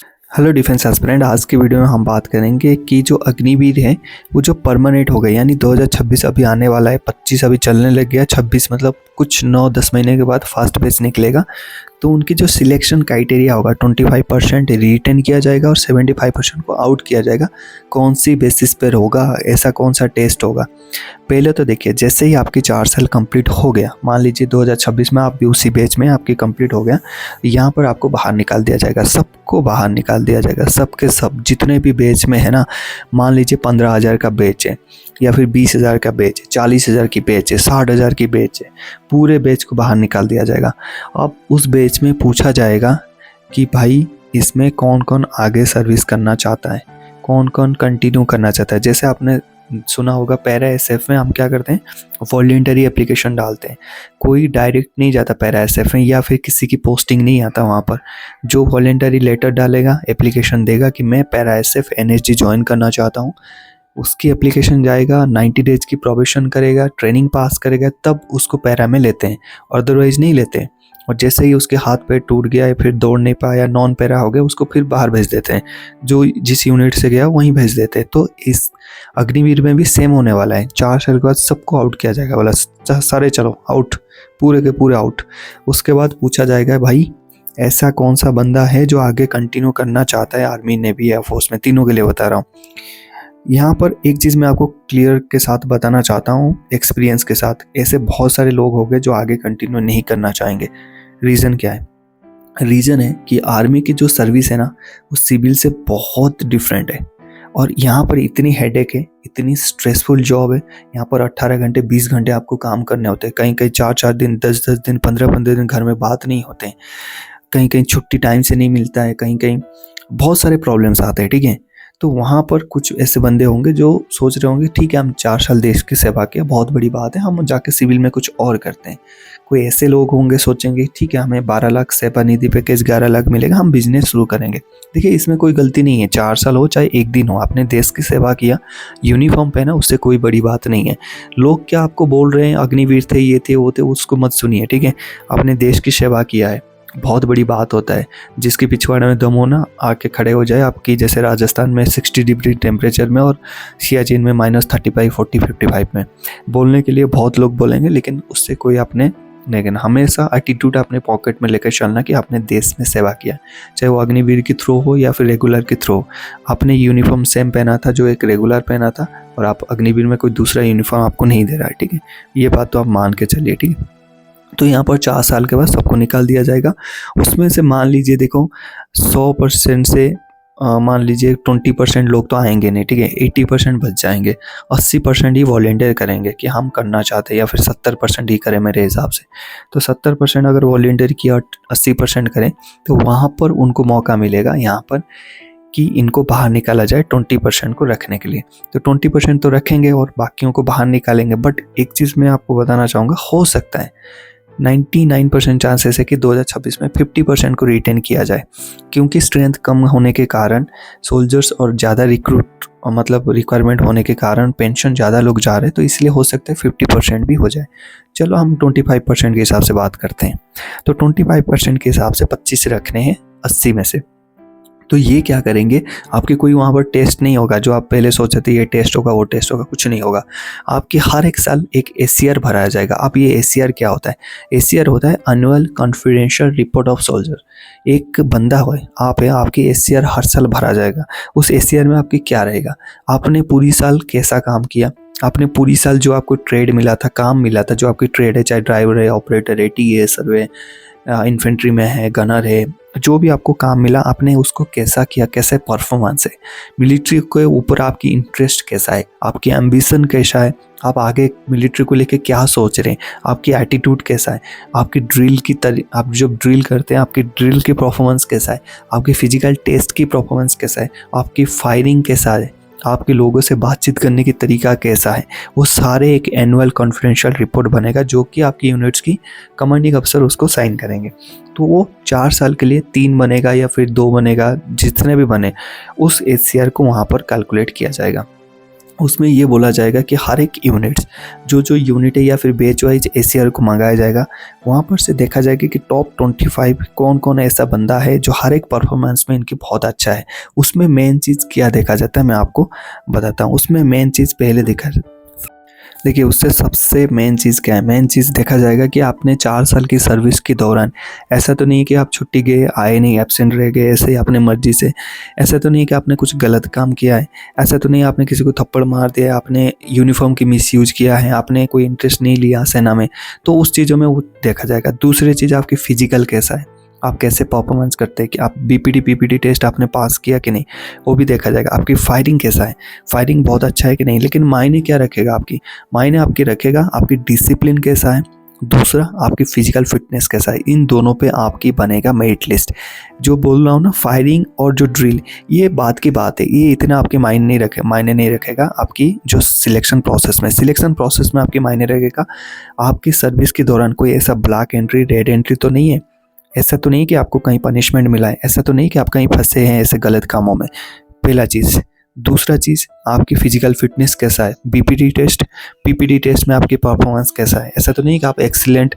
Hello defence aspirant. आज की video में हम बात करेंगे कि जो अग्निवीर है वो जो परमानेंट हो गए, यानी 2026 अभी आने वाला है, 25 अभी चलने लग गया, 26 मतलब कुछ 9-10 महीने के बाद फास्ट बेस निकलेगा। तो उनकी जो सिलेक्शन क्राइटेरिया होगा 25% रिटेन किया जाएगा और 75% को आउट किया जाएगा। कौन सी बेसिस पर होगा, ऐसा कौन सा टेस्ट होगा? पहले तो देखिए, जैसे ही आपकी 4 साल कंप्लीट हो गया, मान लीजिए 2026 में आप भी उसी बैच में आपकी कंप्लीट हो गया, यहाँ पर आपको बाहर निकाल दिया जाएगा, सबको बाहर निकाल दिया जाएगा, सबके सब जितने भी बैच में है ना। मान लीजिए 15,000 का बैच है या फिर 20,000 का बैच है, 40,000 की बैच है, 60,000 की बैच है, पूरे बैच को बाहर निकाल दिया जाएगा। अब उस बैच में पूछा जाएगा कि भाई इसमें कौन कौन आगे सर्विस करना चाहता है, कौन कौन कंटिन्यू करना चाहता है। जैसे आपने सुना होगा पैरा एसएफ में हम क्या करते हैं, वॉलंटरी एप्लीकेशन डालते हैं। कोई डायरेक्ट नहीं जाता पैरा एसएफ में, या फिर किसी की पोस्टिंग नहीं आता वहाँ पर। जो वॉलंटरी लेटर डालेगा, एप्लीकेशन देगा कि मैं पैरा एसएफ एनएसजी ज्वाइन करना चाहता हूँ, उसकी एप्लीकेशन जाएगा, 90 डेज की प्रोबेशन करेगा, ट्रेनिंग पास करेगा, तब उसको पैरा में लेते हैं, अदरवाइज नहीं लेते। और जैसे ही उसके हाथ पैर टूट गया या फिर दौड़ नहीं पाया, नॉन पैरा हो गया, उसको फिर बाहर भेज देते हैं, जो जिस यूनिट से गया वहीं भेज देते हैं। तो इस अग्निवीर में भी सेम होने वाला है। 4 साल के बाद सबको आउट किया जाएगा, बोला सारे चलो आउट, पूरे के पूरे आउट। उसके बाद पूछा जाएगा भाई ऐसा कौन सा बंदा है जो आगे कंटिन्यू करना चाहता है, आर्मी नेवी एयरफोर्स में, तीनों के लिए बता रहा हूँ। यहाँ पर एक चीज़ मैं आपको क्लियर के साथ बताना चाहता हूँ, एक्सपीरियंस के साथ। ऐसे बहुत सारे लोग हो गए जो आगे कंटिन्यू नहीं करना चाहेंगे। रीज़न क्या है? रीज़न है कि आर्मी की जो सर्विस है ना, वो सिविल से बहुत डिफरेंट है। और यहाँ पर इतनी हेडेक है, इतनी स्ट्रेसफुल जॉब है। यहाँ पर 18 घंटे 20 घंटे आपको काम करने होते हैं। कहीं कहीं 4-4 दिन, 10-10 दिन, 15-15 दिन घर में बात नहीं होते हैं। कहीं कहीं छुट्टी टाइम से नहीं मिलता है, कहीं कहीं बहुत सारे प्रॉब्लम्स आते हैं, ठीक है। तो वहाँ पर कुछ ऐसे बंदे होंगे जो सोच रहे होंगे ठीक है, हम 4 साल देश की सेवा किया, बहुत बड़ी बात है, हम जाके सिविल में कुछ और करते हैं। कोई ऐसे लोग होंगे सोचेंगे ठीक है, हमें 12 लाख सेवा निधि पैकेज 11 लाख मिलेगा, हम बिजनेस शुरू करेंगे। देखिए इसमें कोई गलती नहीं है, 4 साल हो चाहे 1 दिन हो, आपने देश की सेवा किया, यूनिफॉर्म पहना, उससे कोई बड़ी बात नहीं है। लोग क्या आपको बोल रहे हैं, अग्निवीर थे, ये थे, वो थे, उसको मत सुनिए, ठीक है। आपने देश की सेवा किया है, बहुत बड़ी बात होता है। जिसके पिछवाड़े में दम हो ना, आके खड़े हो जाए आपकी, जैसे राजस्थान में 60 डिग्री टेम्परेचर में और सियाचिन में -35, 40, 55 में। बोलने के लिए बहुत लोग बोलेंगे, लेकिन उससे कोई आपने, लेकिन हमेशा एटीट्यूड अपने पॉकेट में लेकर चलना कि आपने देश में सेवा किया, चाहे वो अग्निवीर के थ्रू हो या फिर रेगुलर के थ्रू हो। आपने यूनिफॉर्म सेम पहना था जो एक रेगुलर पहना था, और आप अग्निवीर में कोई दूसरा यूनिफॉर्म आपको नहीं दे रहा है, ठीक है। ये बात तो आप मान के चलिए, ठीक है। तो यहाँ पर 4 साल के बाद सबको निकाल दिया जाएगा। उसमें से मान लीजिए देखो 100% से मान लीजिए 20% लोग तो आएंगे नहीं, ठीक है, 80% बच जाएंगे। 80% ही वॉलंटियर करेंगे कि हम करना चाहते हैं, या फिर 70% ही करें मेरे हिसाब से। तो 70% अगर वॉलंटियर किया, 80% करें, तो वहाँ पर उनको मौका मिलेगा यहाँ पर कि इनको बाहर निकाला जाए 20% को रखने के लिए। तो 20% तो रखेंगे और बाकियों को बाहर निकालेंगे। बट एक चीज़ मैं आपको बताना चाहूँगा, हो सकता है 99% चांसेस है कि 2026 में 50% को रिटेन किया जाए, क्योंकि स्ट्रेंथ कम होने के कारण सोल्जर्स और ज़्यादा रिक्रूट मतलब रिक्वायरमेंट होने के कारण पेंशन ज़्यादा लोग जा रहे हैं, तो इसलिए हो सकता है 50% भी हो जाए। चलो हम 25% के हिसाब से बात करते हैं। तो 25% के हिसाब से 25 रखने हैं 80 में से। तो ये क्या करेंगे, आपके कोई वहाँ पर टेस्ट नहीं होगा जो आप पहले सोचे थे ये टेस्ट होगा वो टेस्ट होगा, कुछ नहीं होगा। आपकी हर एक साल एक एसीआर भराया जाएगा। अब ये एसीआर क्या होता है? एसीआर होता है annual confidential report of soldier. एक बंदा हो, आप है, आपकी एसीआर हर साल भरा जाएगा। उस एसीआर में आपकी क्या रहेगा, आपने पूरी साल कैसा काम किया, आपने पूरी साल जो आपको ट्रेड मिला था, काम मिला था, जो आपकी ट्रेड है, चाहे ड्राइवर है, ऑपरेटर है, टी है, सर्वे, इन्फेंट्री में है, गनर है, जो भी आपको काम मिला, आपने उसको कैसा किया, कैसे परफॉर्मेंस है, मिलिट्री के ऊपर आपकी इंटरेस्ट कैसा है, आपकी एम्बिशन कैसा है, आप आगे मिलिट्री को लेके क्या सोच रहे हैं, आपकी एटीट्यूड कैसा है, आपकी ड्रिल की आप जब ड्रिल करते हैं आपकी ड्रिल की परफॉर्मेंस कैसा है, आपकी फिजिकल टेस्ट की परफॉर्मेंस कैसा है, आपकी फायरिंग कैसा है, आपके लोगों से बातचीत करने की तरीका कैसा है, वो सारे एक एनुअल कॉन्फिडेंशियल रिपोर्ट बनेगा, जो कि आपकी यूनिट्स की कमांडिंग अफसर उसको साइन करेंगे। तो वो 4 साल के लिए 3 बनेगा या फिर 2 बनेगा, जितने भी बने, उस एचसीआर को वहाँ पर कैलकुलेट किया जाएगा। उसमें ये बोला जाएगा कि हर एक यूनिट्स जो यूनिट है या फिर बैच वाइज एसीआर को मंगाया जाएगा, वहाँ पर से देखा जाएगा कि टॉप 25 कौन कौन ऐसा बंदा है जो हर एक परफॉर्मेंस में इनकी बहुत अच्छा है। उसमें मेन चीज़ क्या देखा जाता है मैं आपको बताता हूँ। उसमें मेन चीज़ पहले देखिए उससे सबसे मेन चीज़ क्या है। मेन चीज़ देखा जाएगा कि आपने 4 साल की सर्विस के दौरान ऐसा तो नहीं है कि आप छुट्टी गए, आए नहीं, एब्सेंट रह गए ऐसे ही अपने मर्जी से। ऐसा तो नहीं है कि आपने कुछ गलत काम किया है। ऐसा तो नहीं है आपने किसी को थप्पड़ मार दिया, आपने यूनिफॉर्म की मिसयूज़ किया है, आपने कोई इंटरेस्ट नहीं लिया सेना में, तो उस चीज़ों में वो देखा जाएगा। दूसरी चीज़ आपकी फ़िज़िकल कैसा है, आप कैसे परफॉर्मेंस करते हैं, कि आप बीपीटी पीपीटी टेस्ट आपने पास किया कि नहीं, वो भी देखा जाएगा। आपकी फायरिंग कैसा है, फायरिंग बहुत अच्छा है कि नहीं। लेकिन मायने क्या रखेगा आपकी, मायने आपकी रखेगा आपकी डिसिप्लिन कैसा है, दूसरा आपकी फिजिकल फिटनेस कैसा है। इन दोनों पे आपकी बनेगा मेरिट लिस्ट। जो बोल रहा हूँ ना, फायरिंग और जो ड्रिल, ये बात की बात है, ये इतना आपके मायने नहीं रखेगा आपकी जो सिलेक्शन प्रोसेस में आपकी मायने रखेगा। आपकी सर्विस के दौरान कोई ऐसा ब्लैक एंट्री, रेड एंट्री तो नहीं है। ऐसा तो नहीं कि आपको कहीं पनिशमेंट मिला है, ऐसा तो नहीं कि आप कहीं फंसे हैं ऐसे गलत कामों में, पहला चीज़। दूसरा चीज़, आपकी फिजिकल फिटनेस कैसा है, बीपीटी टेस्ट पीपीटी टेस्ट में आपकी परफॉर्मेंस कैसा है। ऐसा तो नहीं कि आप एक्सीलेंट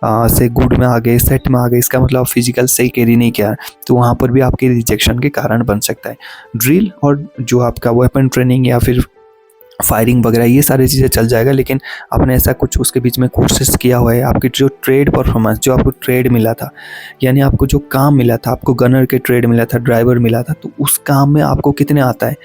से गुड में आ गए, सेट में आ गए, इसका मतलब आप फिजिकल सही कैरी नहीं किया, तो वहाँ पर भी आपके रिजेक्शन के कारण बन सकता है। ड्रिल और जो आपका वेपन ट्रेनिंग या फिर फायरिंग वगैरह, ये सारी चीज़ें चल जाएगा। लेकिन आपने ऐसा कुछ उसके बीच में कोर्सेज किया हुआ है, आपकी जो ट्रेड परफॉर्मेंस, जो आपको ट्रेड मिला था, यानी आपको जो काम मिला था, आपको गनर के ट्रेड मिला था, ड्राइवर मिला था, तो उस काम में आपको कितने आता है,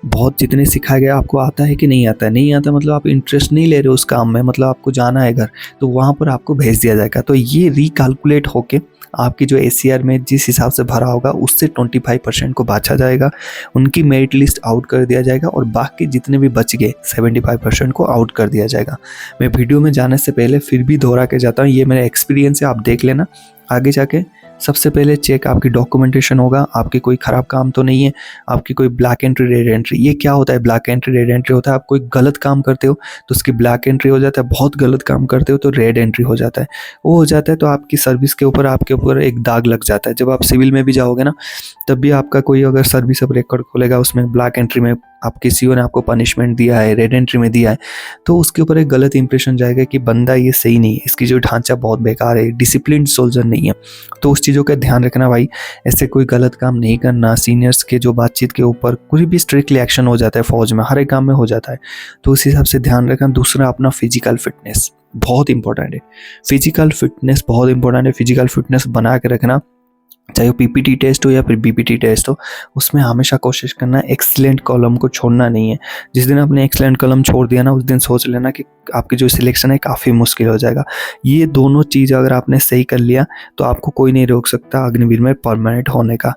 बहुत जितने सिखाया गया आपको आता है कि नहीं आता है। नहीं आता मतलब आप इंटरेस्ट नहीं ले रहे उस काम में, मतलब आपको जाना है घर, तो वहाँ पर आपको भेज दिया जाएगा। तो ये रिकैलकुलेट होके आपकी जो एसीआर में जिस हिसाब से भरा होगा उससे 25% को बाँचा जाएगा, उनकी मेरिट लिस्ट आउट कर दिया जाएगा और बाकी जितने भी बच गए 75% को आउट कर दिया जाएगा। मैं वीडियो में जाने से पहले फिर भी दोहरा के जाता हूँ, ये मेरा एक्सपीरियंस है, आप देख लेना। आगे जाके सबसे पहले चेक आपकी डॉक्यूमेंटेशन होगा, आपके कोई ख़राब काम तो नहीं है, आपकी कोई ब्लैक एंट्री, रेड एंट्री। ये क्या होता है, ब्लैक एंट्री, रेड एंट्री होता है, आप कोई गलत काम करते हो तो उसकी ब्लैक एंट्री हो जाता है, बहुत गलत काम करते हो तो रेड एंट्री हो जाता है। वो हो जाता है तो आपकी सर्विस के ऊपर, आपके ऊपर एक दाग लग जाता है। जब आप सिविल में भी जाओगे ना, तब भी आपका कोई अगर सर्विस अब रिकॉर्ड खोलेगा, उसमें ब्लैक एंट्री में आप किसी ने आपको पनिशमेंट दिया है, रेड एंट्री में दिया है, तो उसके ऊपर एक गलत इंप्रेशन जाएगा कि बंदा ये सही नहीं है, इसकी जो ढांचा बहुत बेकार है, डिसिप्लिन सोल्जर नहीं है। तो उस चीज़ों का ध्यान रखना भाई, ऐसे कोई गलत काम नहीं करना। सीनियर्स के जो बातचीत के ऊपर कुछ भी स्ट्रिक्टली एक्शन हो जाता है, फौज में हर एक काम में हो जाता है, तो उस हिसाब से ध्यान रखना। दूसरा, अपना फिजिकल फिटनेस बहुत इंपॉर्टेंट है। फिजिकल फिटनेस बहुत इंपॉर्टेंट है, फिजिकल फिटनेस बना के रखना, चाहे वो पीपीटी टेस्ट हो या फिर बीपीटी टेस्ट हो, उसमें हमेशा कोशिश करना एक्सीलेंट कॉलम को छोड़ना नहीं है। जिस दिन आपने एक्सीलेंट कॉलम छोड़ दिया ना, उस दिन सोच लेना कि आपकी जो सिलेक्शन है काफ़ी मुश्किल हो जाएगा। ये दोनों चीज़ अगर आपने सही कर लिया तो आपको कोई नहीं रोक सकता अग्निवीर में परमानेंट होने का।